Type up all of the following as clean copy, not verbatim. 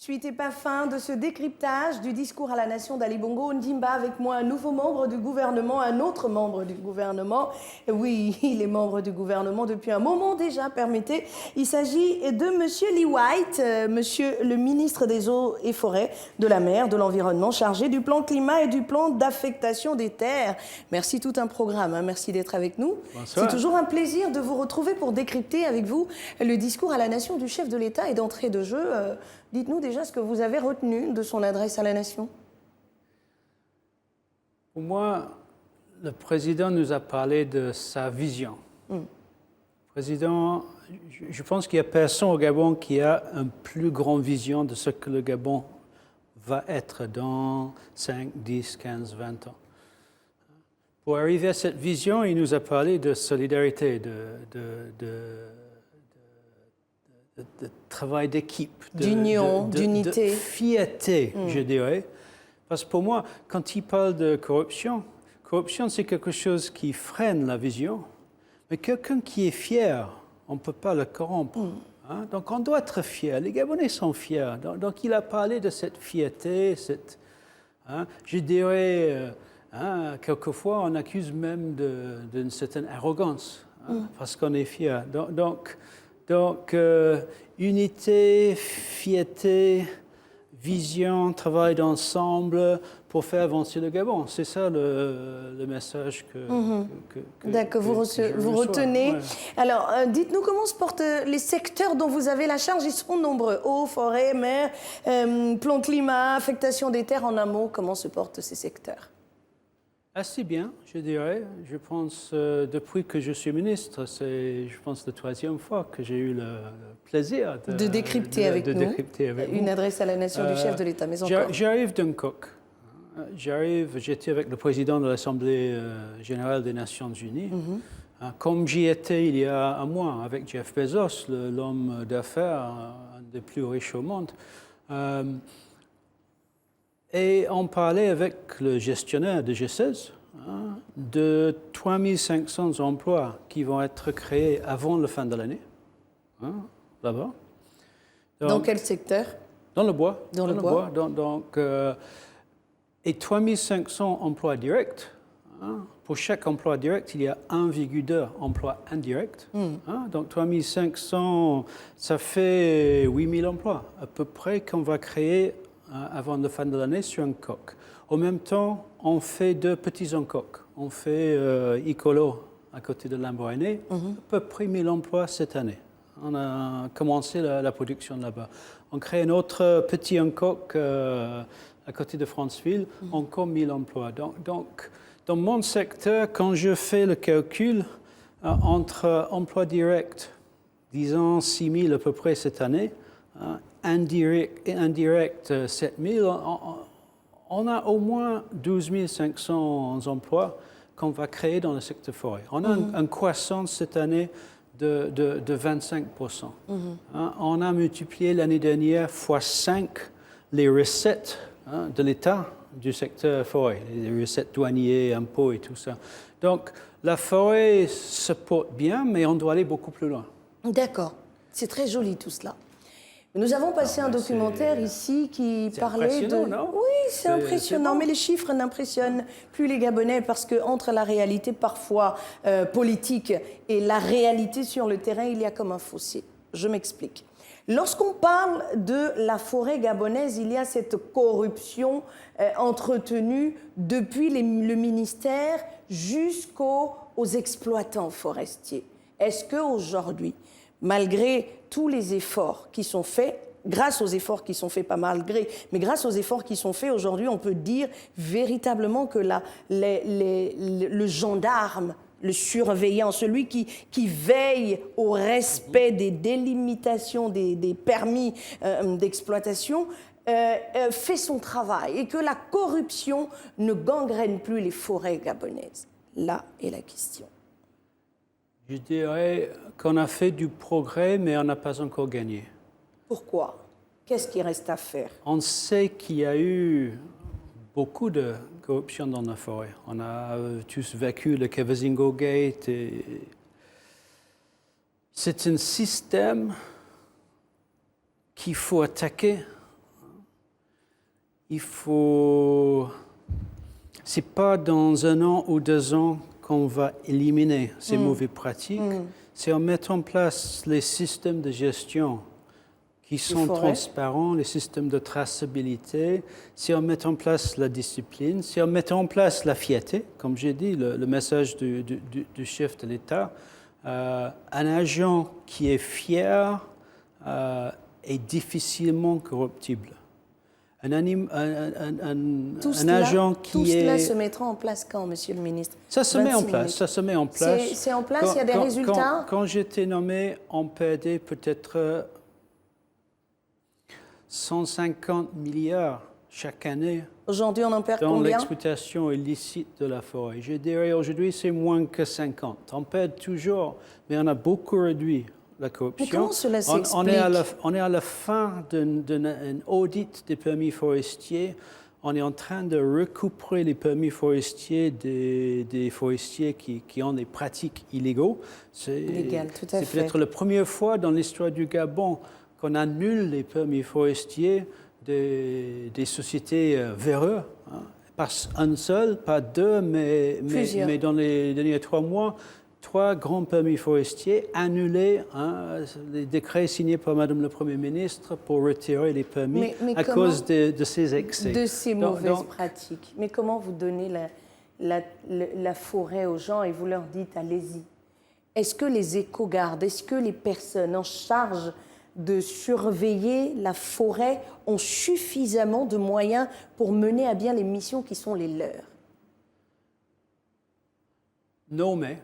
Suite et pas fin de ce décryptage du discours à la nation d'Ali Bongo Ondimba, avec moi un nouveau membre du gouvernement, un autre membre du gouvernement. Oui, il est membre du gouvernement depuis un moment déjà, permettez. Il s'agit de Monsieur Lee White, Monsieur le ministre des Eaux et Forêts, de la Mer, de l'Environnement, chargé du plan climat et du plan d'affectation des terres. Merci, tout un programme, hein. Merci d'être avec nous. C'est toujours un plaisir de vous retrouver pour décrypter avec vous le discours à la nation du chef de l'État. Et d'entrée de jeu, dites-nous déjà ce que vous avez retenu de son adresse à la nation. Pour moi, le président nous a parlé de sa vision. Le président, je pense qu'il n'y a personne au Gabon qui a une plus grande vision de ce que le Gabon va être dans 5, 10, 15, 20 ans. Pour arriver à cette vision, il nous a parlé de solidarité, de travail d'équipe, d'union, d'unité, de fierté, je dirais. Parce que pour moi, quand il parle de corruption, c'est quelque chose qui freine la vision. Mais quelqu'un qui est fier, on ne peut pas le corrompre. Hein? Donc on doit être fier. Les Gabonais sont fiers. Donc il a parlé de cette fierté, je dirais, quelquefois on accuse même d'une certaine arrogance, parce qu'on est fier. Donc, unité, fierté, vision, travail d'ensemble pour faire avancer le Gabon. C'est ça le message que vous retenez. Ouais. Alors, dites-nous comment se portent les secteurs dont vous avez la charge. Ils sont nombreux. Eau, forêt, mer, plan climat, affectation des terres. En un mot, comment se portent ces secteurs? Assez bien, je dirais. Je pense, depuis que je suis ministre, c'est, je pense, la troisième fois que j'ai eu le plaisir de décrypter avec nous une adresse à la nation du chef de l'État. Mais encore. J'arrive d'un coq. J'étais avec le président de l'Assemblée générale des Nations Unies. Comme j'y étais il y a un mois avec Jeff Bezos, l'homme d'affaires, un des plus riches au monde. Et on parlait avec le gestionnaire de G16 de 3500 emplois qui vont être créés avant la fin de l'année, là-bas. Dans quel secteur? Dans le bois. Dans le bois. Et 3500 emplois directs. Pour chaque emploi direct, il y a 1,2 emplois indirects. Donc 3500, ça fait 8000 emplois à peu près qu'on va créer avant la fin de l'année sur un coq. En même temps, on fait 2 petits encoques. On fait Icolo à côté de Lamborghini, à peu près 1000 emplois cette année. On a commencé la production là-bas. On crée un autre petit encoque à côté de Franceville, encore 1000 emplois. Donc, dans mon secteur, quand je fais le calcul entre emplois directs, disons 6000 à peu près cette année, indirect 7000, on a au moins 12 500 emplois qu'on va créer dans le secteur forêt. On a une croissance cette année de 25%. On a multiplié l'année dernière x 5 les recettes de l'État du secteur forêt, les recettes douaniers, impôts et tout ça. Donc la forêt se porte bien, mais on doit aller beaucoup plus loin. D'accord, c'est très joli tout cela. Nous avons passé un documentaire ici qui parlait de... Non? Oui, c'est impressionnant, mais les chiffres n'impressionnent plus les Gabonais parce qu'entre la réalité parfois politique et la réalité sur le terrain, il y a comme un fossé. Je m'explique. Lorsqu'on parle de la forêt gabonaise, il y a cette corruption entretenue depuis le ministère jusqu'aux exploitants forestiers. Est-ce qu'aujourd'hui, malgré tous les efforts qui sont faits, grâce aux efforts qui sont faits, pas malgré, mais grâce aux efforts qui sont faits aujourd'hui, on peut dire véritablement que le gendarme, le surveillant, celui qui veille au respect des délimitations, des permis d'exploitation, fait son travail et que la corruption ne gangrène plus les forêts gabonaises. Là est la question. Je dirais qu'on a fait du progrès, mais on n'a pas encore gagné. Pourquoi? Qu'est-ce qui reste à faire? On sait qu'il y a eu beaucoup de corruption dans la forêt. On a tous vécu le Kavizingo Gate. C'est un système qu'il faut attaquer il faut... C'est pas dans 1 an ou 2 ans qu'on va éliminer ces mauvaises pratiques. C'est en mettant en place les systèmes de gestion qui sont transparents, les systèmes de traçabilité, c'est en mettant en place la discipline, c'est en mettant en place la fierté, comme j'ai dit, le message du chef de l'État. Un agent qui est fier est difficilement corruptible. Un agent qui tout cela est... se mettra en place quand, Monsieur le Ministre? Ça se met en place, ça se met en place. C'est en place, il y a des résultats? Quand j'étais nommé, on perdait peut-être 150 milliards chaque année. Aujourd'hui, on en perd dans combien? l'exploitation illicite de la forêt. Je dirais aujourd'hui, c'est moins que 50. On perd toujours, mais on a beaucoup réduit la corruption. Mais comment cela s'explique? On est à la fin d'un audit des permis forestiers. On est en train de récupérer les permis forestiers des forestiers qui ont des pratiques illégaux. Légal, tout à fait. C'est peut-être la première fois dans l'histoire du Gabon qu'on annule les permis forestiers des sociétés véreuses. Hein. Pas un seul, pas deux, mais dans les derniers 3 mois, 3 grands permis forestiers annulés, hein, les décrets signés par Madame le Premier ministre pour retirer les permis à cause de ces excès. De ces mauvaises pratiques. Mais comment vous donnez la forêt aux gens et vous leur dites allez-y? Est-ce que les éco-gardes, est-ce que les personnes en charge de surveiller la forêt ont suffisamment de moyens pour mener à bien les missions qui sont les leurs? Non, mais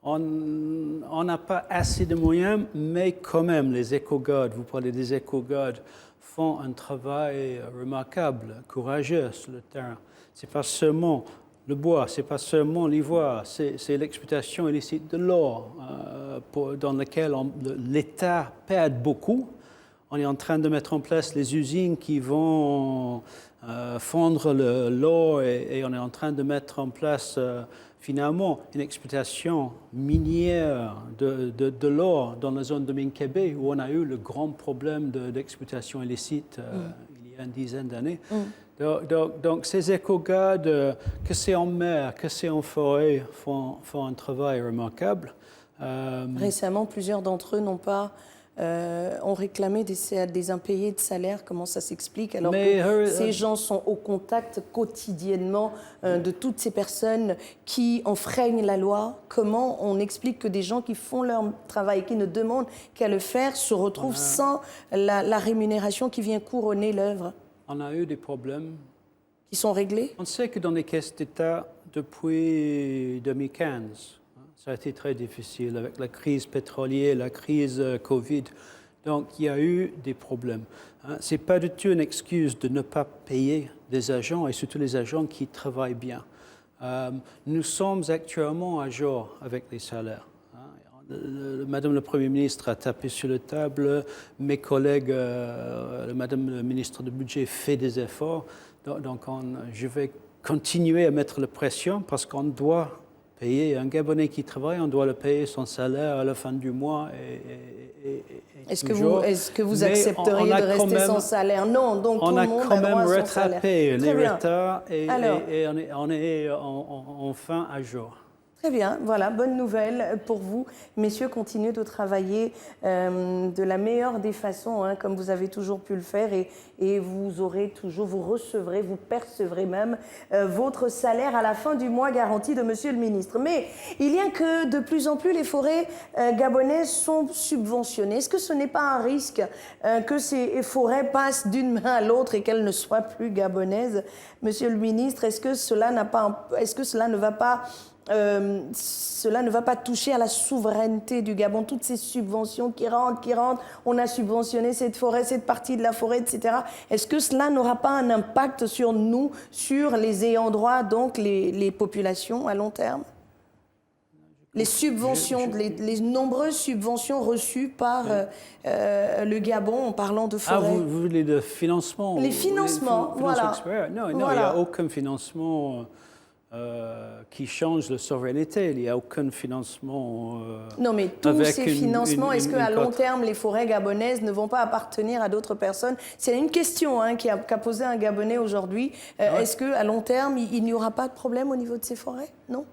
on n'a pas assez de moyens, mais quand même, les éco-gardes, vous parlez des éco-gardes, font un travail remarquable, courageux sur le terrain. Ce n'est pas seulement le bois, ce n'est pas seulement l'ivoire, c'est l'exploitation illicite de l'or dans laquelle l'État perd beaucoup. On est en train de mettre en place les usines qui vont fondre l'or et on est en train de mettre en place finalement une exploitation minière de l'or dans la zone de Minkébé où on a eu le grand problème d'exploitation illicite il y a une dizaine d'années. Donc ces éco-gardes, que c'est en mer, que c'est en forêt, font un travail remarquable. Récemment, plusieurs d'entre eux ont réclamé des impayés de salaire. Comment ça s'explique alors que ces gens sont au contact quotidiennement de toutes ces personnes qui enfreignent la loi? Comment on explique que des gens qui font leur travail, qui ne demandent qu'à le faire, se retrouvent sans la rémunération qui vient couronner l'œuvre? On a eu des problèmes. Qui sont réglés? On sait que dans les caisses d'État, depuis 2015, ça a été très difficile avec la crise pétrolière, la crise Covid. Donc, il y a eu des problèmes. Ce n'est pas du tout une excuse de ne pas payer des agents, et surtout les agents qui travaillent bien. Nous sommes actuellement à jour avec les salaires. Madame le Premier ministre a tapé sur la table, mes collègues, Madame le ministre du Budget fait des efforts. Donc, je vais continuer à mettre la pression parce qu'on doit payer un Gabonais qui travaille, on doit le payer son salaire à la fin du mois. Est-ce que vous accepteriez de rester sans salaire? Non, donc tout le monde a droit à son salaire. On a quand même rattrapé les retards et on est enfin à jour. Très bien, voilà, bonne nouvelle pour vous. Messieurs, continuez de travailler de la meilleure des façons, hein, comme vous avez toujours pu le faire, et vous recevrez, vous percevrez même votre salaire à la fin du mois garanti de Monsieur le Ministre. Mais il y a que de plus en plus les forêts gabonaises sont subventionnées. Est-ce que ce n'est pas un risque que ces forêts passent d'une main à l'autre et qu'elles ne soient plus gabonaises? Monsieur le Ministre, est-ce que cela ne va pas toucher à la souveraineté du Gabon, toutes ces subventions qui rentrent, on a subventionné cette forêt, cette partie de la forêt, etc. Est-ce que cela n'aura pas un impact sur nous, sur les ayants droit, donc les populations à long terme? Les subventions, les nombreuses subventions reçues par le Gabon en parlant de forêt. Ah, vous voulez le financement? Les financements, voilà. Non, il n'y a aucun financement qui change la souveraineté. Il n'y a aucun financement. Non, mais tous ces financements, est-ce qu'à long cote. terme, les forêts gabonaises ne vont pas appartenir à d'autres personnes? C'est une question qu'a posée un Gabonais aujourd'hui. Ouais. Est-ce qu'à long terme, il n'y aura pas de problème au niveau de ces forêts? Non?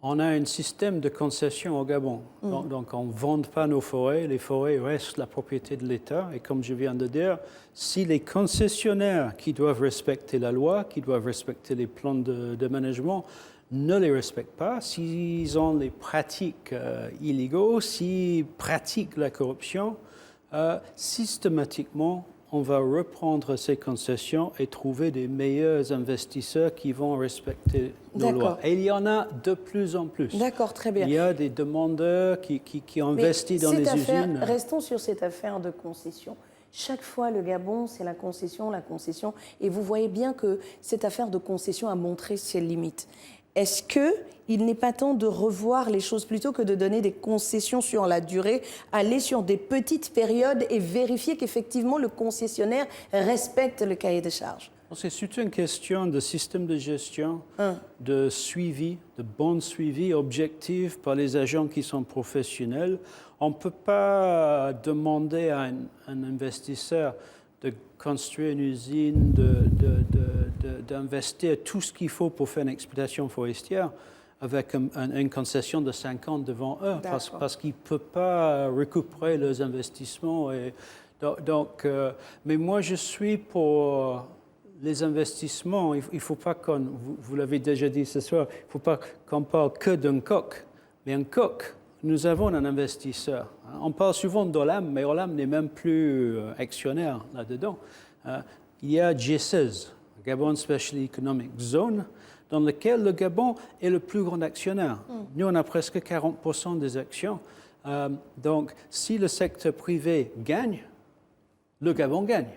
On a un système de concession au Gabon. Donc on ne vend pas nos forêts. Les forêts restent la propriété de l'État. Et comme je viens de dire, si les concessionnaires qui doivent respecter la loi, qui doivent respecter les plans de management, ne les respectent pas, s'ils ont les pratiques illégaux, s'ils pratiquent la corruption, systématiquement, on va reprendre ces concessions et trouver des meilleurs investisseurs qui vont respecter nos lois. Et il y en a de plus en plus. D'accord, très bien. Il y a des demandeurs qui investissent dans les usines. Restons sur cette affaire de concession. Chaque fois, le Gabon, c'est la concession. Et vous voyez bien que cette affaire de concession a montré ses limites. Est-ce qu'il n'est pas temps de revoir les choses plutôt que de donner des concessions sur la durée, aller sur des petites périodes et vérifier qu'effectivement le concessionnaire respecte le cahier de charges? C'est surtout une question de système de gestion, de suivi, de bon suivi objectif par les agents qui sont professionnels. On ne peut pas demander à un investisseur de construire une usine, d'investir tout ce qu'il faut pour faire une exploitation forestière avec une concession de 5 ans devant eux, parce qu'ils ne peuvent pas récupérer leurs investissements. Mais moi, je suis pour les investissements. Il ne faut pas vous l'avez déjà dit ce soir, il ne faut pas qu'on parle que d'un coq, mais un coq. Nous avons un investisseur. On parle souvent d'Olam, mais Olam n'est même plus actionnaire là-dedans. Il y a G16, Gabon Special Economic Zone, dans lequel le Gabon est le plus grand actionnaire. Nous, on a presque 40% des actions. Donc, si le secteur privé gagne, le Gabon gagne.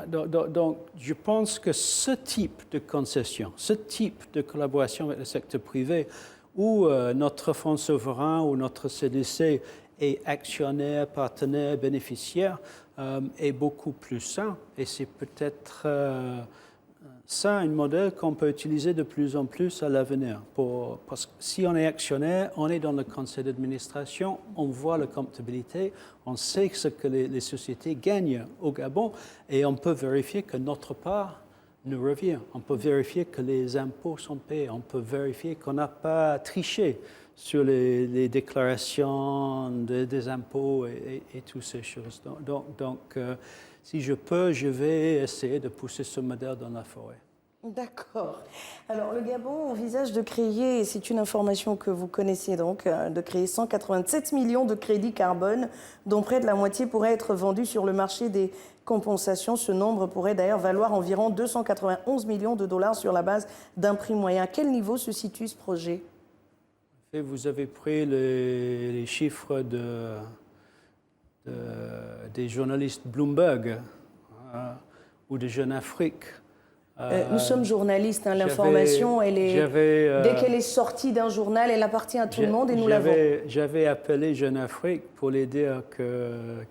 Donc, je pense que ce type de concession, ce type de collaboration avec le secteur privé, où notre fonds souverain ou notre CDC est actionnaire, partenaire, bénéficiaire, est beaucoup plus sain. Et c'est peut-être ça un modèle qu'on peut utiliser de plus en plus à l'avenir. Parce que si on est actionnaire, on est dans le conseil d'administration, on voit la comptabilité, on sait ce que les sociétés gagnent au Gabon et on peut vérifier que notre part nous revient. On peut vérifier que les impôts sont payés. On peut vérifier qu'on n'a pas triché sur les déclarations des impôts et toutes ces choses. Donc, si je peux, je vais essayer de pousser ce modèle dans la forêt. D'accord. Alors, le Gabon envisage de créer, et c'est une information que vous connaissez donc, de créer 187 millions de crédits carbone, dont près de la moitié pourrait être vendu sur le marché des compensations. Ce nombre pourrait d'ailleurs valoir environ 291 millions de dollars sur la base d'un prix moyen. À quel niveau se situe ce projet? Et vous avez pris les chiffres des journalistes Bloomberg ou de Jeune Afrique. Nous sommes journalistes, l'information, dès qu'elle est sortie d'un journal, elle appartient à tout le monde et nous l'avons. J'avais appelé Jeune Afrique pour les dire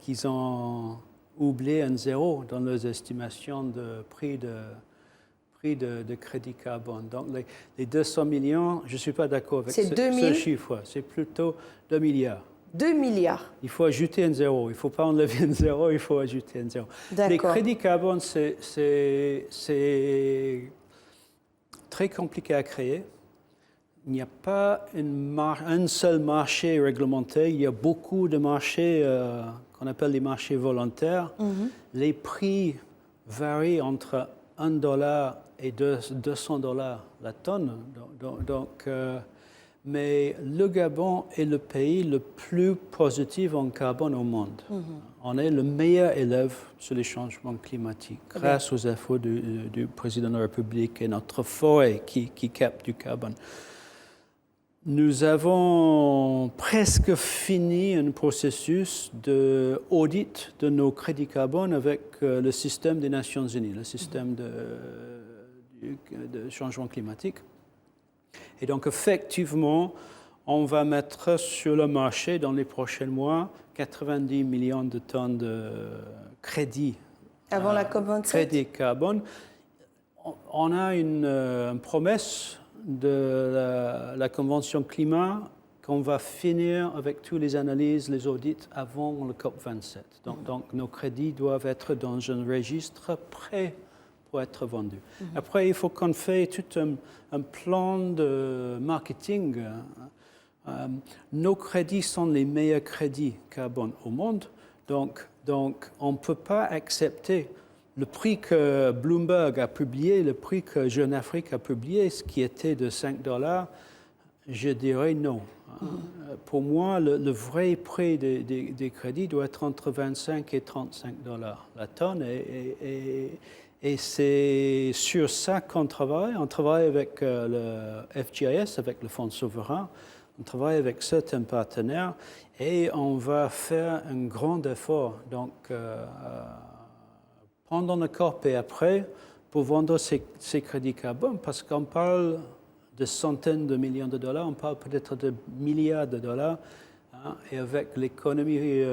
qu'ils ont oublié un zéro dans leurs estimations de prix de crédit carbone. Donc les 200 millions, je ne suis pas d'accord avec ce chiffre, c'est plutôt 2 milliards. 2 milliards. Il faut ajouter un zéro. Il ne faut pas enlever un zéro, il faut ajouter un zéro. Les crédits carbone, c'est très compliqué à créer. Il n'y a pas un seul marché réglementé. Il y a beaucoup de marchés qu'on appelle les marchés volontaires. Les prix varient entre $1 et $200 la tonne. Mais le Gabon est le pays le plus positif en carbone au monde. On est le meilleur élève sur les changements climatiques grâce aux efforts du président de la République et notre forêt qui capte du carbone. Nous avons presque fini un processus d'audit de nos crédits carbone avec le système des Nations Unies, le système de changement climatique. Et donc, effectivement, on va mettre sur le marché dans les prochains mois 90 millions de tonnes de crédits. Avant la COP27 ? Crédits carbone. On a une promesse de la Convention climat qu'on va finir avec toutes les analyses, les audits avant le COP27. Donc nos crédits doivent être dans un registre prêt pour être vendus. Après, il faut qu'on fasse tout un plan de marketing. Nos crédits sont les meilleurs crédits carbone au monde. Donc on ne peut pas accepter le prix que Bloomberg a publié, le prix que Jeune Afrique a publié, ce qui était de $5, je dirais non. Pour moi, le vrai prix des crédits doit être entre 25 et 35 $ la tonne. Et c'est sur ça qu'on travaille. On travaille avec le FGIS, avec le Fonds souverain. On travaille avec certains partenaires et on va faire un grand effort. Donc, pendant le COP et après, pour vendre ces crédits carbone, parce qu'on parle de centaines de millions de dollars, on parle peut-être de milliards de dollars, hein, et avec l'économie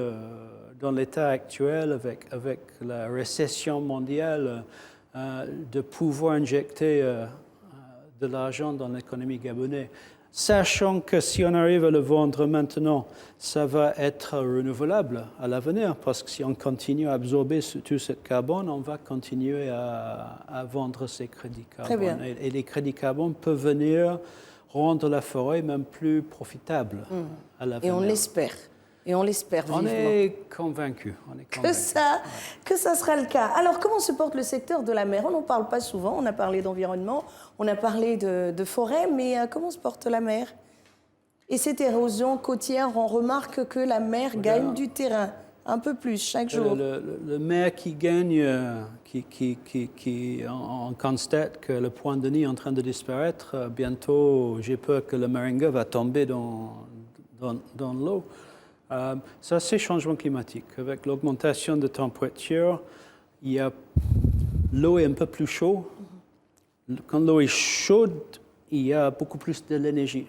dans l'état actuel, avec la récession mondiale, de pouvoir injecter de l'argent dans l'économie gabonaise. Sachant que si on arrive à le vendre maintenant, ça va être renouvelable à l'avenir, parce que si on continue à absorber tout ce carbone, on va continuer à vendre ces crédits carbone. Très bien. Et les crédits carbone peuvent venir rendre la forêt même plus profitable à l'avenir. Et on l'espère. Et on l'espère vivement. On est convaincus. Que ça sera le cas. Alors, comment se porte le secteur de la mer? On n'en parle pas souvent. On a parlé d'environnement, on a parlé de forêt, mais comment se porte la mer? Et cette érosion côtière, on remarque que la mer gagne du terrain, un peu plus chaque jour. Le maire qui gagne, on constate que le point de nid est en train de disparaître. Bientôt, j'ai peur que le Maringa va tomber dans l'eau. Ça, c'est le changement climatique. Avec l'augmentation de température, l'eau est un peu plus chaude. Quand l'eau est chaude, il y a beaucoup plus de l'énergie.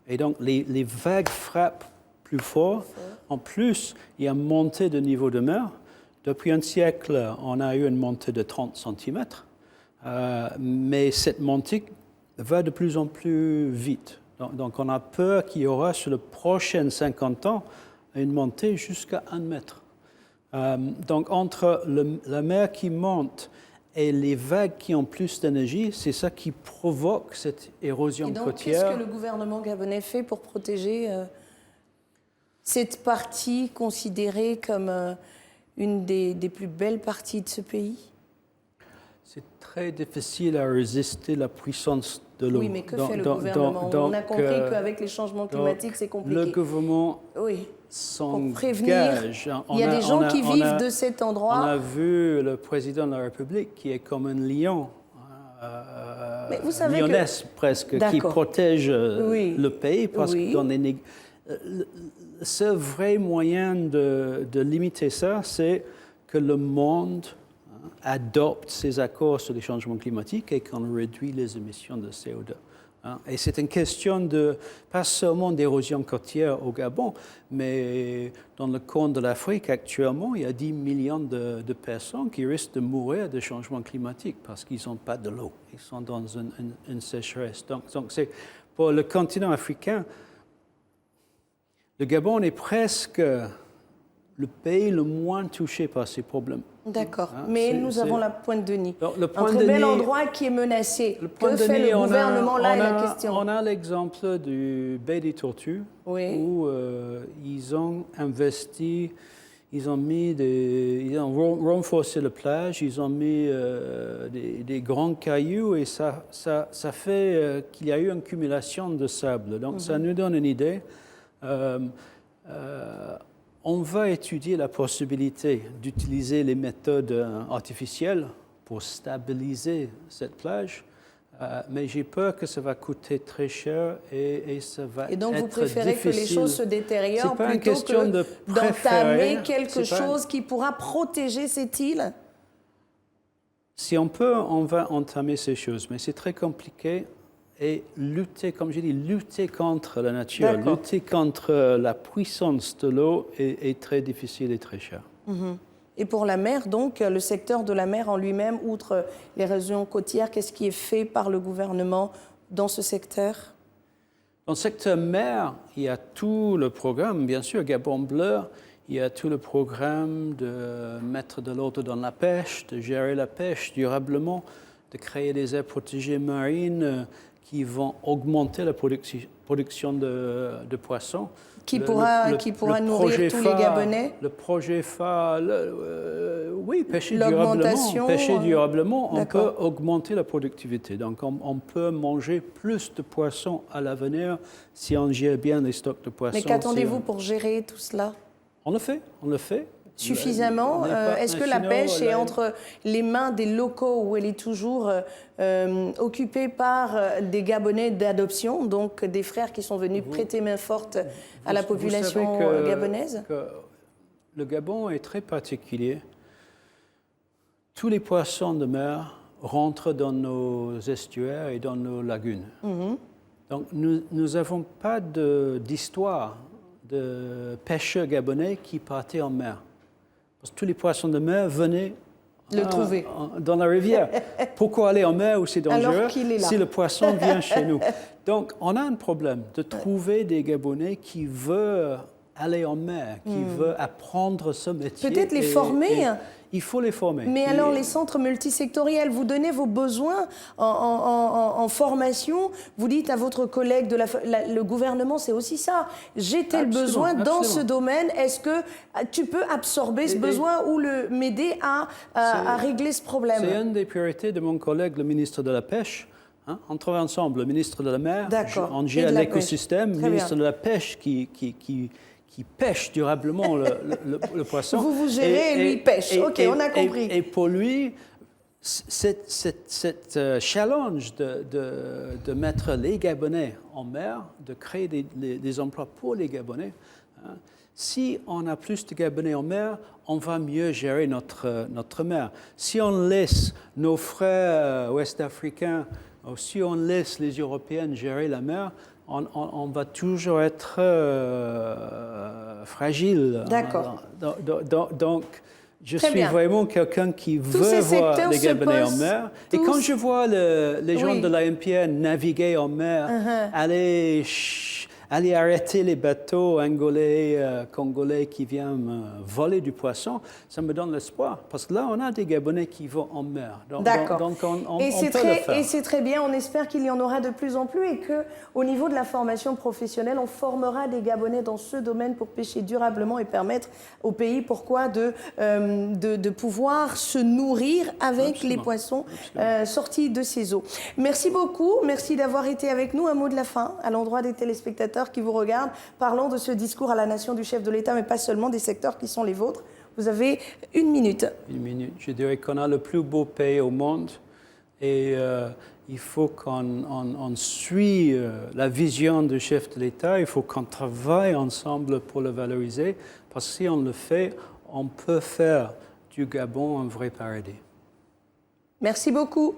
Et donc, les vagues frappent plus fort. En plus, il y a une montée de niveau de mer. Depuis un siècle, on a eu une montée de 30 cm. Mais cette montée va de plus en plus vite. Donc on a peur qu'il y aura sur les prochains 50 ans une montée jusqu'à 1 mètre. Donc entre la mer qui monte et les vagues qui ont plus d'énergie, c'est ça qui provoque cette érosion côtière. Et donc, qu'est-ce que le gouvernement gabonais fait pour protéger cette partie considérée comme une des plus belles parties de ce pays? C'est très difficile à résister la puissance de l'eau. Oui, mais que fait le gouvernement? On a compris qu'avec les changements climatiques, c'est compliqué. Le gouvernement s'engage. Il y a des gens qui vivent de cet endroit. On a vu le président de la République qui est comme un lion, lyonnaise presque, qui protège le pays. Parce que dans le seul vrai moyen de limiter ça, c'est que le monde adopte ces accords sur les changements climatiques et qu'on réduit les émissions de CO2. Et c'est une question pas seulement d'érosion côtière au Gabon, mais dans le Corne de l'Afrique actuellement, il y a 10 millions de personnes qui risquent de mourir de changement climatique parce qu'ils n'ont pas de l'eau. Ils sont dans une sécheresse. Donc c'est, pour le continent africain, le Gabon est presque le pays le moins touché par ces problèmes. D'accord, mais nous avons la Pointe de Nid, un très bel endroit qui est menacé. Que fait le gouvernement là est la question. On a l'exemple du baie des Tortues, où ils ont investi, ils ont renforcé la plage, ils ont mis des grands cailloux et ça fait qu'il y a eu une accumulation de sable. Donc ça nous donne une idée. On va étudier la possibilité d'utiliser les méthodes artificielles pour stabiliser cette plage, mais j'ai peur que ça va coûter très cher et ça va être difficile. Et donc vous préférez que les choses se détériorent plutôt que d'entamer quelque chose qui pourra protéger cette île? Si on peut, on va entamer ces choses, mais c'est très compliqué. Et lutter, comme j'ai dit, lutter contre la nature, lutter contre la puissance de l'eau est très difficile et très cher. Et pour la mer, donc, le secteur de la mer en lui-même, outre les régions côtières, qu'est-ce qui est fait par le gouvernement dans ce secteur? Dans le secteur mer, il y a tout le programme, bien sûr, Gabon Bleu, il y a tout le programme de mettre de l'ordre dans la pêche, de gérer la pêche durablement, de créer des aires protégées marines qui vont augmenter la production de poissons. Qui pourra nourrir tous les Gabonais? Le projet phare, oui, pêcher durablement. Pêcher durablement, on peut augmenter la productivité. Donc, on peut manger plus de poissons à l'avenir si on gère bien les stocks de poissons. Mais qu'attendez-vous pour gérer tout cela? On le fait. Suffisamment? Est-ce que la pêche est entre les mains des locaux ou elle est toujours occupée par des Gabonais d'adoption, donc des frères qui sont venus prêter main forte à la population gabonaise? Le Gabon est très particulier. Tous les poissons de mer rentrent dans nos estuaires et dans nos lagunes. Donc nous n'avons pas d'histoire de pêcheurs gabonais qui partaient en mer. Parce que tous les poissons de mer venaient trouver dans la rivière. Pourquoi aller en mer où c'est dangereux alors qu'il est là, si le poisson vient chez nous? Donc, on a un problème de trouver des Gabonais qui veulent aller en mer, qui veulent apprendre ce métier. Peut-être les former. Il faut les former. Mais alors, les centres multisectoriels, vous donnez vos besoins en formation. Vous dites à votre collègue le gouvernement, c'est aussi ça. J'ai tel besoin dans ce domaine. Est-ce que tu peux absorber ce besoin ou m'aider à régler ce problème? C'est une des priorités de mon collègue, le ministre de la Pêche. On travaille ensemble, le ministre de la Mer, on gère l'écosystème, le ministre de la Pêche qui pêche durablement le poisson. Vous gérez et lui pêche. OK, on a compris. Et pour lui, cette challenge de mettre les Gabonais en mer, de créer des emplois pour les Gabonais, si on a plus de Gabonais en mer, on va mieux gérer notre mer. Si on laisse nos frères ouest-africains, ou si on laisse les Européens gérer la mer, on va toujours être fragile. D'accord. Donc, je suis vraiment quelqu'un qui veut voir les Gabonais en mer. Et quand je vois les gens de l'AMPN naviguer en mer, aller arrêter les bateaux angolais, congolais qui viennent voler du poisson, ça me donne l'espoir. Parce que là, on a des Gabonais qui vont en mer. D'accord. Donc on peut le faire. Et c'est très bien. On espère qu'il y en aura de plus en plus et qu'au niveau de la formation professionnelle, on formera des Gabonais dans ce domaine pour pêcher durablement et permettre au pays, de pouvoir se nourrir avec les poissons sortis de ces eaux. Merci beaucoup. Merci d'avoir été avec nous. Un mot de la fin à l'endroit des téléspectateurs qui vous regardent, parlant de ce discours à la nation du chef de l'État, mais pas seulement, des secteurs qui sont les vôtres. Vous avez 1 minute. 1 minute. Je dirais qu'on a le plus beau pays au monde et il faut qu'on suit la vision du chef de l'État, il faut qu'on travaille ensemble pour le valoriser, parce que si on le fait, on peut faire du Gabon un vrai paradis. Merci beaucoup.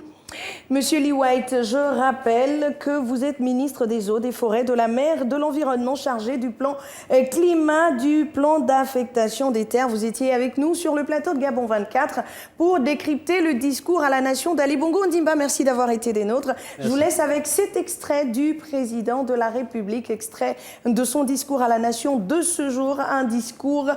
Monsieur Lee White, je rappelle que vous êtes ministre des Eaux, des Forêts, de la Mer, de l'Environnement, chargé du plan climat, du plan d'affectation des terres. Vous étiez avec nous sur le plateau de Gabon 24 pour décrypter le discours à la nation d'Ali Bongo Ondimba. Merci d'avoir été des nôtres. Merci. Je vous laisse avec cet extrait du président de la République, extrait de son discours à la nation de ce jour, un discours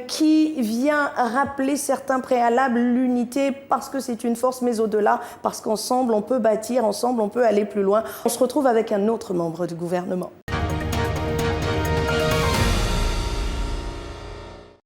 qui vient rappeler certains préalables, l'unité parce que c'est une force, mais au-delà parce qu'ensemble on peut bâtir, ensemble on peut aller plus loin. On se retrouve avec un autre membre du gouvernement.